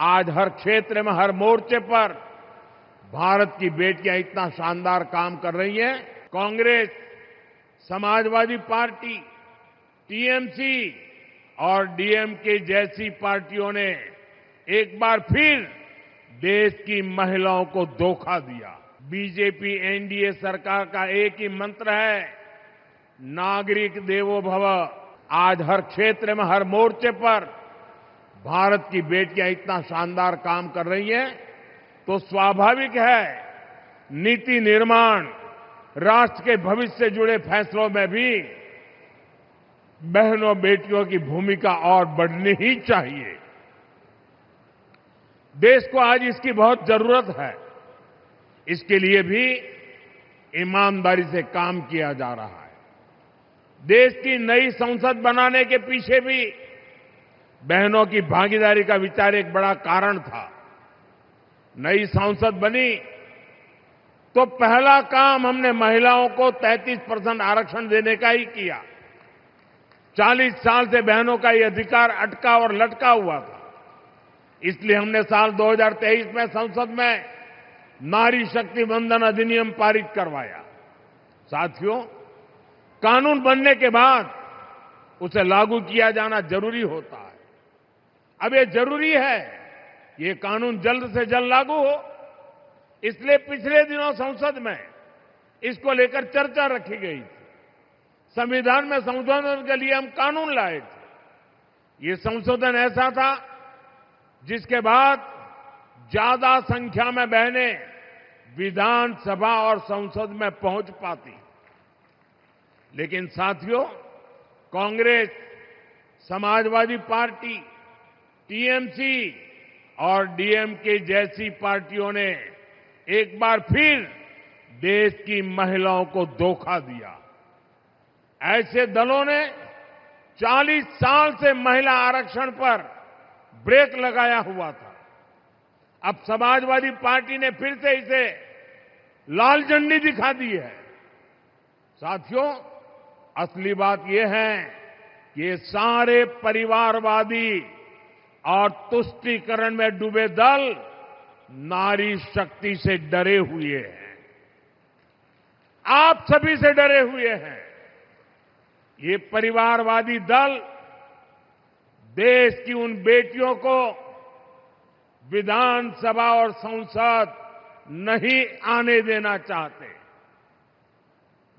आज हर क्षेत्र में, हर मोर्चे पर भारत की बेटियां इतना शानदार काम कर रही हैं। कांग्रेस, समाजवादी पार्टी, टीएमसी और डीएमके जैसी पार्टियों ने एक बार फिर देश की महिलाओं को धोखा दिया। बीजेपी एनडीए सरकार का एक ही मंत्र है, नागरिक देवो भव। आज हर क्षेत्र में, हर मोर्चे पर भारत की बेटियां इतना शानदार काम कर रही हैं, तो स्वाभाविक है नीति निर्माण, राष्ट्र के भविष्य से जुड़े फैसलों में भी बहनों बेटियों की भूमिका और बढ़नी ही चाहिए। देश को आज इसकी बहुत जरूरत है। इसके लिए भी ईमानदारी से काम किया जा रहा है। देश की नई संसद बनाने के पीछे भी बहनों की भागीदारी का विचार एक बड़ा कारण था। नई संसद बनी तो पहला काम हमने महिलाओं को 33% आरक्षण देने का ही किया। 40 साल से बहनों का ये अधिकार अटका और लटका हुआ था। इसलिए हमने साल 2023 में संसद में नारी शक्ति वंदन अधिनियम पारित करवाया। साथियों, कानून बनने के बाद उसे लागू किया जाना जरूरी होता है। अब ये जरूरी है ये कानून जल्द से जल्द लागू हो। इसलिए पिछले दिनों संसद में इसको लेकर चर्चा रखी गई थी। संविधान में संशोधन के लिए हम कानून लाए थे। ये संशोधन ऐसा था जिसके बाद ज्यादा संख्या में बहनें विधानसभा और संसद में पहुंच पाती। लेकिन साथियों, कांग्रेस, समाजवादी पार्टी, टीएमसी और डीएमके जैसी पार्टियों ने एक बार फिर देश की महिलाओं को धोखा दिया। ऐसे दलों ने 40 साल से महिला आरक्षण पर ब्रेक लगाया हुआ था। अब समाजवादी पार्टी ने फिर से इसे लाल झंडी दिखा दी है। साथियों, असली बात यह है कि ये सारे परिवारवादी और तुष्टीकरण में डूबे दल नारी शक्ति से डरे हुए हैं। आप सभी से डरे हुए हैं। ये परिवारवादी दल देश की उन बेटियों को विधानसभा और संसद नहीं आने देना चाहते,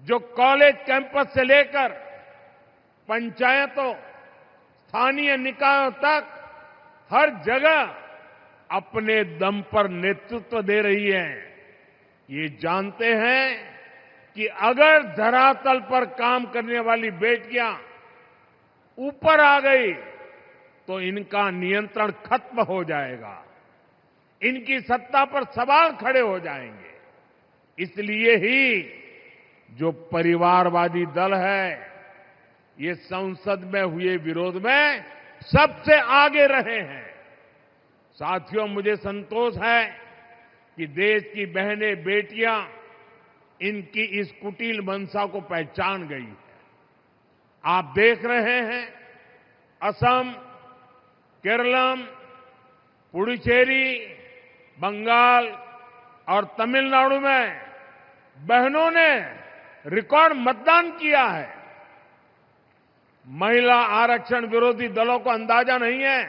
जो कॉलेज कैंपस से लेकर पंचायतों, स्थानीय निकायों तक हर जगह अपने दम पर नेतृत्व दे रही है। ये जानते हैं कि अगर धरातल पर काम करने वाली बेटियां ऊपर आ गई तो इनका नियंत्रण खत्म हो जाएगा, इनकी सत्ता पर सवाल खड़े हो जाएंगे। इसलिए ही जो परिवारवादी दल है, ये संसद में हुए विरोध में सबसे आगे रहे हैं। साथियों, मुझे संतोष है कि देश की बहनें, बेटियां इनकी इस कुटिल मंशा को पहचान गई है। आप देख रहे हैं, असम, केरलम, पुडुचेरी, बंगाल और तमिलनाडु में बहनों ने रिकॉर्ड मतदान किया है। महिला आरक्षण विरोधी दलों को अंदाजा नहीं है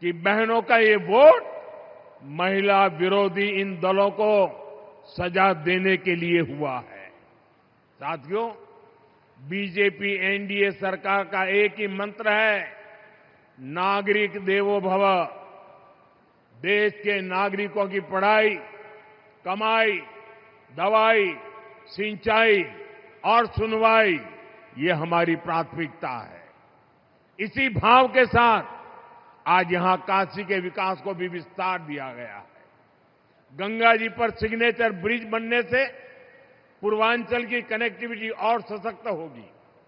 कि बहनों का ये वोट महिला विरोधी इन दलों को सजा देने के लिए हुआ है। साथियों, बीजेपी एनडीए सरकार का एक ही मंत्र है, नागरिक देवो भव। देश के नागरिकों की पढ़ाई, कमाई, दवाई, सिंचाई और सुनवाई, ये हमारी प्राथमिकता है। इसी भाव के साथ आज यहां काशी के विकास को भी विस्तार दिया गया है। गंगा जी पर सिग्नेचर ब्रिज बनने से पूर्वांचल की कनेक्टिविटी और सशक्त होगी।